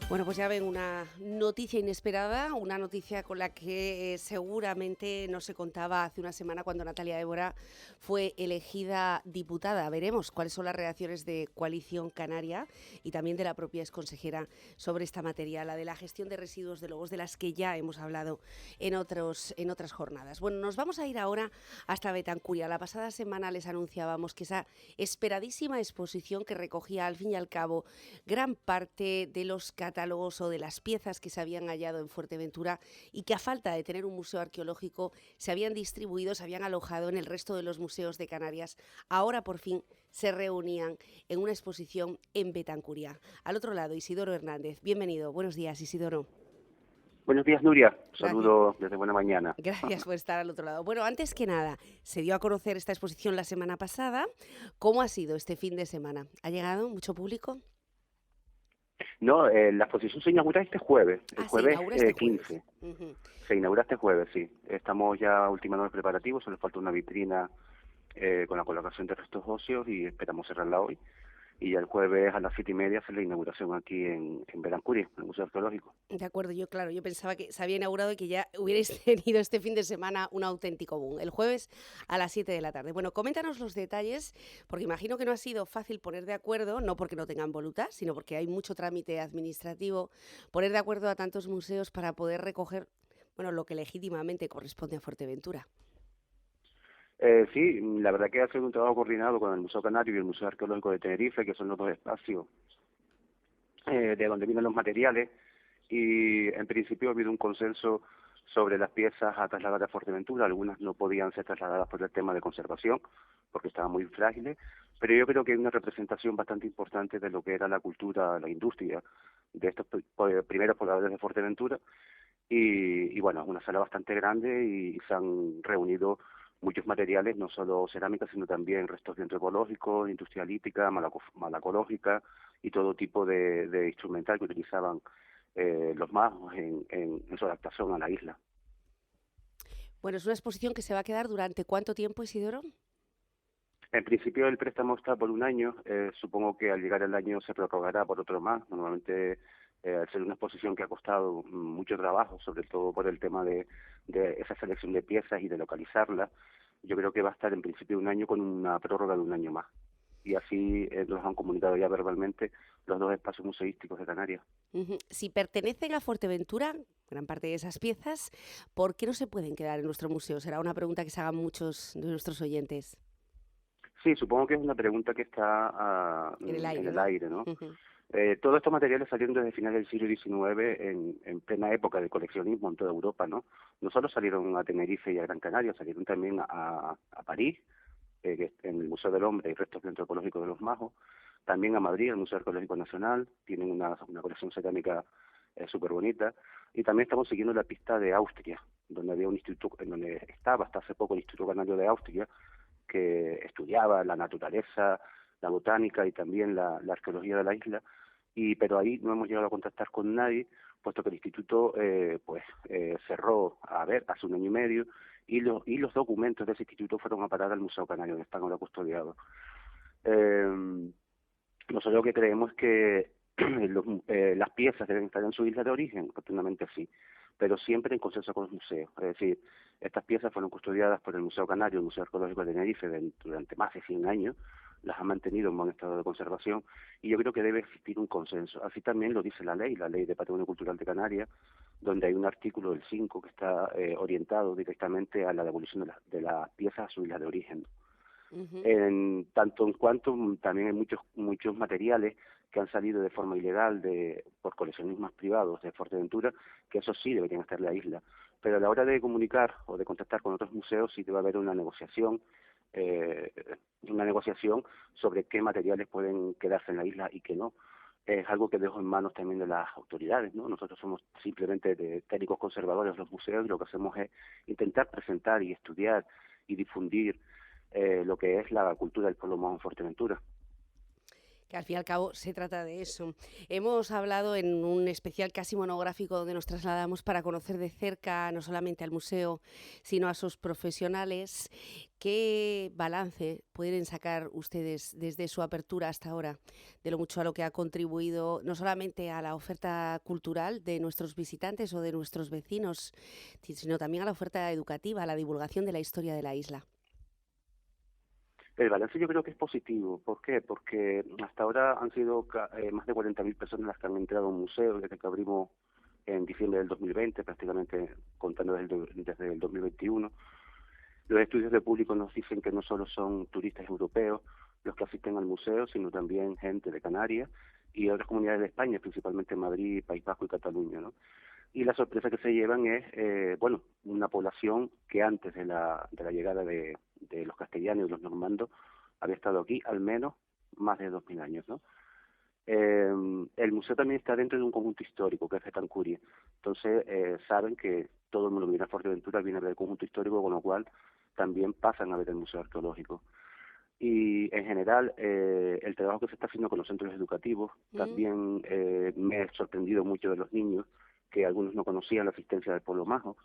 Bueno, pues ya ven, una noticia inesperada, una noticia con la que seguramente no se contaba hace una semana cuando Natalia Évora fue elegida diputada. Veremos cuáles son las reacciones de Coalición Canaria y también de la propia exconsejera sobre esta materia, la de la gestión de residuos de lobos, de las que ya hemos hablado en otras jornadas. Bueno, nos vamos a ir ahora hasta Betancuria. La pasada semana les anunciábamos que esa esperadísima exposición que recogía al fin y al cabo gran parte de los catálogos o de las piezas que se habían hallado en Fuerteventura y que a falta de tener un museo arqueológico se habían distribuido, se habían alojado en el resto de los museos de Canarias, ahora por fin se reunían en una exposición en Betancuria. Al otro lado, Isidoro Hernández. Bienvenido. Buenos días, Isidoro. Buenos días, Nuria. Gracias. Saludos desde Buena Mañana. Gracias por estar al otro lado. Bueno, antes que nada, se dio a conocer esta exposición la semana pasada. ¿Cómo ha sido este fin de semana? ¿Ha llegado mucho público? No, la exposición se inaugura este jueves, el Se jueves inaugura este jueves. 15. Se inaugura este jueves, sí. Estamos ya ultimando los preparativos, solo falta una vitrina con la colocación de restos óseos y esperamos cerrarla hoy. Y ya el jueves a las 7:30 hace la inauguración aquí en Betancuria, en el Museo Arqueológico. De acuerdo, yo pensaba que se había inaugurado y que ya hubierais tenido este fin de semana un auténtico boom, el jueves a las 7 de la tarde. Bueno, coméntanos los detalles, porque imagino que no ha sido fácil poner de acuerdo, no porque no tengan voluntad, sino porque hay mucho trámite administrativo, poner de acuerdo a tantos museos para poder recoger, bueno, lo que legítimamente corresponde a Fuerteventura. Sí, la verdad que ha sido un trabajo coordinado con el Museo Canario y el Museo Arqueológico de Tenerife, que son los dos espacios de donde vienen los materiales, y en principio ha habido un consenso sobre las piezas a trasladar a Fuerteventura. Algunas no podían ser trasladadas por el tema de conservación, porque estaban muy frágiles, pero yo creo que hay una representación bastante importante de lo que era la cultura, la industria de estos primeros pobladores de Fuerteventura, y bueno, es una sala bastante grande y se han reunido muchos materiales, no solo cerámica, sino también restos de antropológicos, industria lítica, malacológica y todo tipo de instrumental que utilizaban los magos en su adaptación a la isla. Bueno, es una exposición que se va a quedar durante ¿cuánto tiempo, Isidoro? En principio el préstamo está por un año, supongo que al llegar el año se prorrogará por otro más. Normalmente, al ser una exposición que ha costado mucho trabajo, sobre todo por el tema de esa selección de piezas y de localizarlas, yo creo que va a estar en principio un año con una prórroga de un año más. Y así nos han comunicado ya verbalmente los dos espacios museísticos de Canarias. Si pertenecen a Fuerteventura, gran parte de esas piezas, ¿por qué no se pueden quedar en nuestro museo? Será una pregunta que se hagan muchos de nuestros oyentes. Sí, supongo que es una pregunta que está En el en aire, el ¿no? aire, ¿no? Todos estos materiales salieron desde finales del siglo XIX en plena época de coleccionismo en toda Europa, ¿no? No solo salieron a Tenerife y a Gran Canaria, salieron también a París, en el Museo del Hombre y Restos Antropológicos de los Majos, también a Madrid, el Museo Arqueológico Nacional, tienen una colección cerámica súper bonita, y también estamos siguiendo la pista de Austria, donde había un instituto, en donde estaba hasta hace poco el Instituto Canario de Austria, que estudiaba la naturaleza, la botánica y también la arqueología de la isla, pero ahí no hemos llegado a contactar con nadie, puesto que el instituto cerró hace un año y medio, y los documentos de ese instituto fueron a parar al Museo Canario, donde están ahora custodiados. Eh, Nosotros lo que creemos es que las piezas deben estar en su isla de origen, rotundamente sí, pero siempre en consenso con los museos. Es decir, estas piezas fueron custodiadas por el Museo Canario, el Museo Arqueológico de Tenerife, durante más de 100 años, las han mantenido en buen estado de conservación, y yo creo que debe existir un consenso. Así también lo dice la Ley de Patrimonio Cultural de Canarias, donde hay un artículo del 5 que está orientado directamente a la devolución de las piezas a su isla de origen. Ujú. En tanto en cuanto también hay muchos materiales que han salido de forma ilegal por coleccionistas privados de Fuerteventura, que eso sí deberían estar en la isla. Pero a la hora de comunicar o de contactar con otros museos sí debe haber eh, una negociación sobre qué materiales pueden quedarse en la isla y qué no. Es algo que dejo en manos también de las autoridades, ¿no? Nosotros somos simplemente de técnicos conservadores de los museos, y lo que hacemos es intentar presentar y estudiar y difundir lo que es la cultura del pueblo mojo en Fuerteventura. Que al fin y al cabo se trata de eso. Hemos hablado en un especial casi monográfico donde nos trasladamos para conocer de cerca no solamente al museo, sino a sus profesionales. ¿Qué balance pueden sacar ustedes desde su apertura hasta ahora de lo mucho a lo que ha contribuido no solamente a la oferta cultural de nuestros visitantes o de nuestros vecinos, sino también a la oferta educativa, a la divulgación de la historia de la isla? El balance yo creo que es positivo. ¿Por qué? Porque hasta ahora han sido más de 40.000 personas las que han entrado a un museo desde que abrimos en diciembre del 2020, prácticamente contando desde el 2021. Los estudios de público nos dicen que no solo son turistas europeos los que asisten al museo, sino también gente de Canarias y de otras comunidades de España, principalmente Madrid, País Vasco y Cataluña, ¿no? Y la sorpresa que se llevan es, bueno, una población que antes de la llegada de los castellanos y los normandos había estado aquí al menos más de 2.000 años, ¿no? El museo también está dentro de un conjunto histórico que es Betancuria. Entonces, saben que todo el mundo que viene a Fuerteventura viene a ver el conjunto histórico, con lo cual también pasan a ver el museo arqueológico. Y en general, el trabajo que se está haciendo con los centros educativos, Mm. también me ha sorprendido mucho de los niños, que algunos no conocían la existencia del pueblo majo,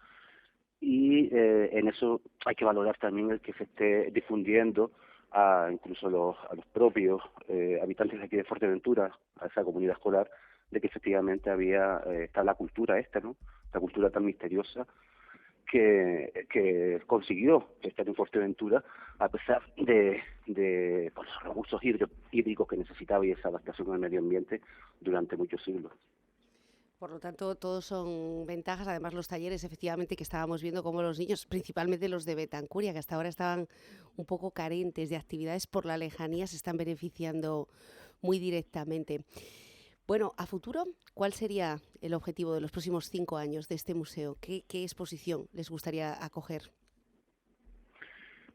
y en eso hay que valorar también el que se esté difundiendo incluso a los propios habitantes de aquí de Fuerteventura, a esa comunidad escolar, de que efectivamente está la cultura esta, ¿no? La cultura tan misteriosa que consiguió estar en Fuerteventura a pesar de pues, los recursos hídricos que necesitaba y esa adaptación al medio ambiente durante muchos siglos. Por lo tanto, todos son ventajas. Además, los talleres, efectivamente, que estábamos viendo como los niños, principalmente los de Betancuria, que hasta ahora estaban un poco carentes de actividades por la lejanía, se están beneficiando muy directamente. Bueno, a futuro, ¿cuál sería el objetivo de los próximos 5 años de este museo? ¿Qué exposición les gustaría acoger?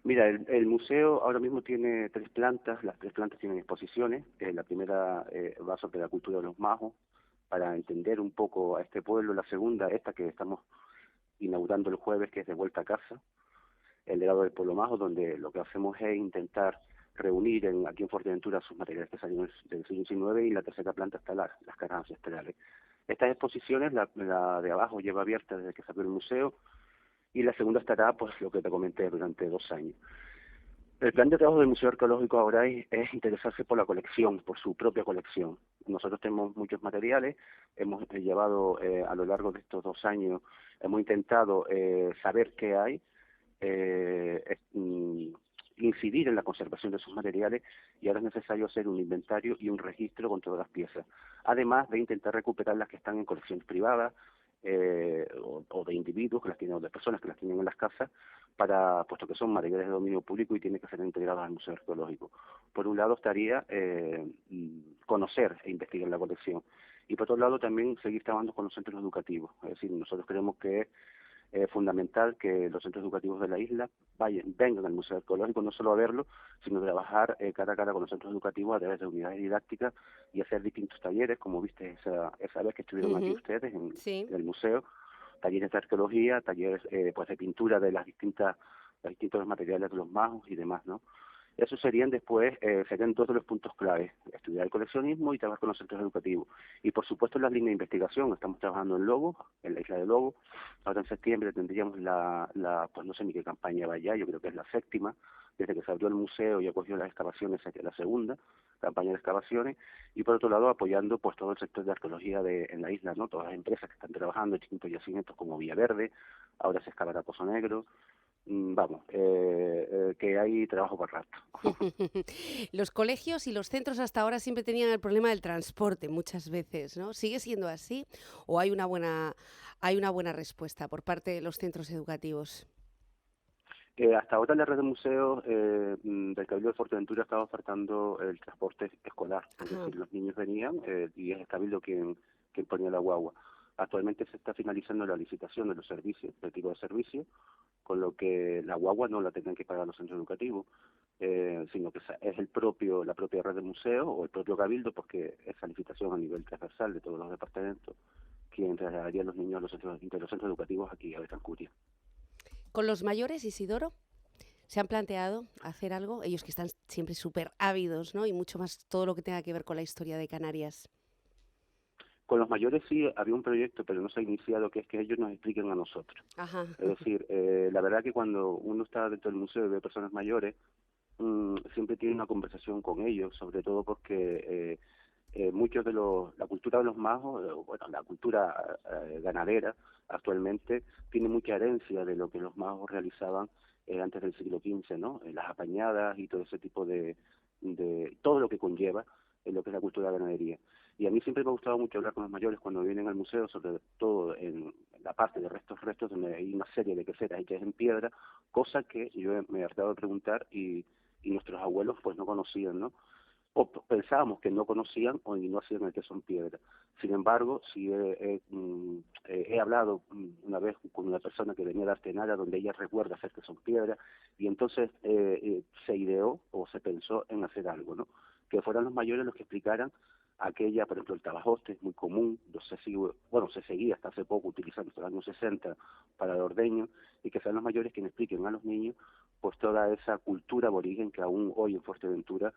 Mira, el museo ahora mismo tiene 3 plantas, las 3 plantas tienen exposiciones. La primera va sobre la cultura de los majos, para entender un poco a este pueblo. La segunda, esta que estamos inaugurando el jueves, que es de vuelta a casa, el legado del pueblo majo, donde lo que hacemos es intentar reunir aquí en Fuerteventura sus materiales que salieron del siglo XIX, y en la tercera planta están las caras ancestrales. Estas exposiciones, la de abajo lleva abierta desde que se abrió el museo, y la segunda estará, pues lo que te comenté, durante 2 años. El plan de trabajo del Museo Arqueológico ahora es interesarse por la colección, por su propia colección. Nosotros tenemos muchos materiales, hemos llevado a lo largo de estos 2 años, hemos intentado saber qué hay, incidir en la conservación de esos materiales, y ahora es necesario hacer un inventario y un registro con todas las piezas, además de intentar recuperar las que están en colecciones privadas, o de individuos que las tienen, o de personas que las tienen en las casas, puesto que son materiales de dominio público y tienen que ser integrados al Museo Arqueológico. Por un lado estaría conocer e investigar la colección, y por otro lado también seguir trabajando con los centros educativos. Es decir, nosotros creemos que es fundamental que los centros educativos de la isla vengan al Museo Arqueológico no solo a verlo, sino trabajar cara a cara con los centros educativos a través de unidades didácticas y hacer distintos talleres, como viste esa vez que estuvieron aquí Ujú. ustedes Sí. en el museo, talleres de arqueología, talleres pues de pintura de los distintos materiales de los majos y demás, ¿no? Esos serían 2 de los puntos claves: estudiar el coleccionismo y trabajar con los centros educativos. Y por supuesto en las líneas de investigación, estamos trabajando en Lobo, en la isla de Lobo. Ahora en septiembre tendríamos pues no sé ni qué campaña va ya, yo creo que es la séptima, desde que se abrió el museo y acogió las excavaciones, sería la segunda campaña de excavaciones. Y por otro lado apoyando pues todo el sector de arqueología en la isla, ¿no? Todas las empresas que están trabajando en distintos yacimientos como Villaverde, ahora se excavará Pozo Negro. Vamos, que hay trabajo para rato. Los colegios y los centros hasta ahora siempre tenían el problema del transporte muchas veces, ¿no? ¿Sigue siendo así o hay una buena respuesta por parte de los centros educativos? Hasta ahora la red de museos del Cabildo de Fuerteventura estaba ofertando el transporte escolar, es Ajá. decir, los niños venían y es el Cabildo quien ponía la guagua. Actualmente se está finalizando la licitación de los servicios, del tipo de servicio, con lo que la guagua no la tendrán que pagar los centros educativos, sino que es la propia red de museos o el propio Cabildo, porque esa licitación a nivel transversal de todos los departamentos, quien trasladaría a los niños de los centros educativos aquí a Betancuria. Con los mayores, Isidoro, ¿Se han planteado hacer algo? Ellos que están siempre súper ávidos, ¿no? Y mucho más todo lo que tenga que ver con la historia de Canarias. Con los mayores sí había un proyecto, pero no se ha iniciado, que es que ellos nos expliquen a nosotros. Ajá. Es decir, la verdad que cuando uno está dentro del museo y ve personas mayores, siempre tiene una conversación con ellos, sobre todo porque muchos de la cultura de los magos, bueno, la cultura ganadera actualmente tiene mucha herencia de lo que los magos realizaban antes del siglo XV, ¿no? Las apañadas y todo ese tipo de todo lo que conlleva en lo que es la cultura de ganadería. Y a mí siempre me ha gustado mucho hablar con los mayores cuando vienen al museo, sobre todo en la parte de restos, donde hay una serie de queseras hechas en piedra, cosa que yo me he hartado de preguntar y nuestros abuelos pues no conocían, ¿no? O pensábamos que no conocían o no hacían el queso en piedra. Sin embargo, sí he hablado una vez con una persona que venía de Artenara, donde ella recuerda hacer queso en piedra, y entonces se ideó o se pensó en hacer algo, ¿no? Que fueran los mayores los que explicaran aquella, por ejemplo, el tabajoste es muy común, se seguía hasta hace poco utilizando hasta los años 60 para el ordeño, y que sean los mayores quienes expliquen a los niños pues toda esa cultura aborigen que aún hoy en Fuerteventura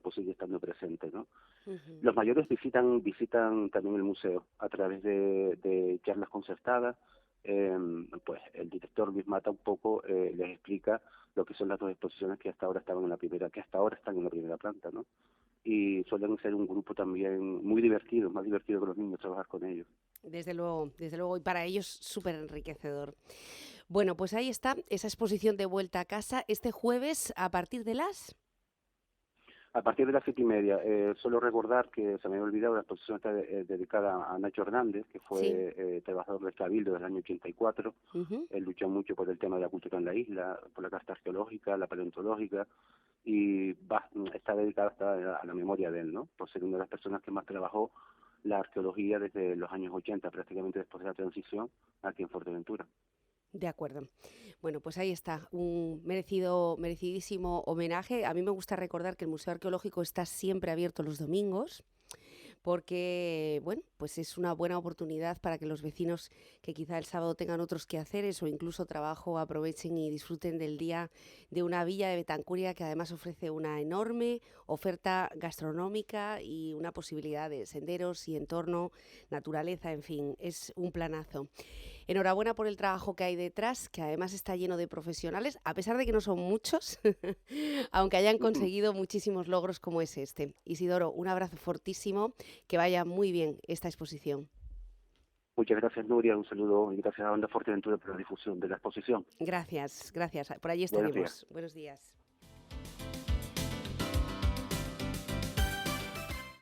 pues sigue estando presente, ¿no? Ujú. Los mayores visitan también el museo a través de charlas concertadas. Pues el director Luis Mata un poco les explica lo que son las dos exposiciones que hasta ahora están en la primera planta, ¿no? Y suelen ser un grupo también muy divertido, más divertido que los niños trabajar con ellos. Desde luego, y para ellos súper enriquecedor. Bueno, pues ahí está esa exposición de vuelta a casa este jueves a partir de las... A partir de las 7:30, solo recordar que se me había olvidado, la exposición está dedicada a Nacho Hernández, que Sí. fue trabajador del Cabildo desde el año 84. Ujú. Él luchó mucho por el tema de la cultura en la isla, por la carta arqueológica, la paleontológica, y está dedicada hasta a la memoria de él, ¿no? Por ser una de las personas que más trabajó la arqueología desde los años 80, prácticamente después de la transición, aquí en Fuerteventura. De acuerdo. Bueno, pues ahí está, un merecidísimo homenaje. A mí me gusta recordar que el Museo Arqueológico está siempre abierto los domingos, porque, bueno, pues es una buena oportunidad para que los vecinos que quizá el sábado tengan otros quehaceres o incluso trabajo aprovechen y disfruten del día de una villa de Betancuria que además ofrece una enorme oferta gastronómica y una posibilidad de senderos y entorno, naturaleza, en fin, es un planazo. Enhorabuena por el trabajo que hay detrás, que además está lleno de profesionales, a pesar de que no son muchos, aunque hayan conseguido muchísimos logros como es este. Isidoro, un abrazo fortísimo, que vaya muy bien esta exposición. Muchas gracias, Nuria, un saludo y gracias a Onda Fuerteventura por la difusión de la exposición. Gracias, gracias. Por allí Buenos días. estaremos. Buenos días.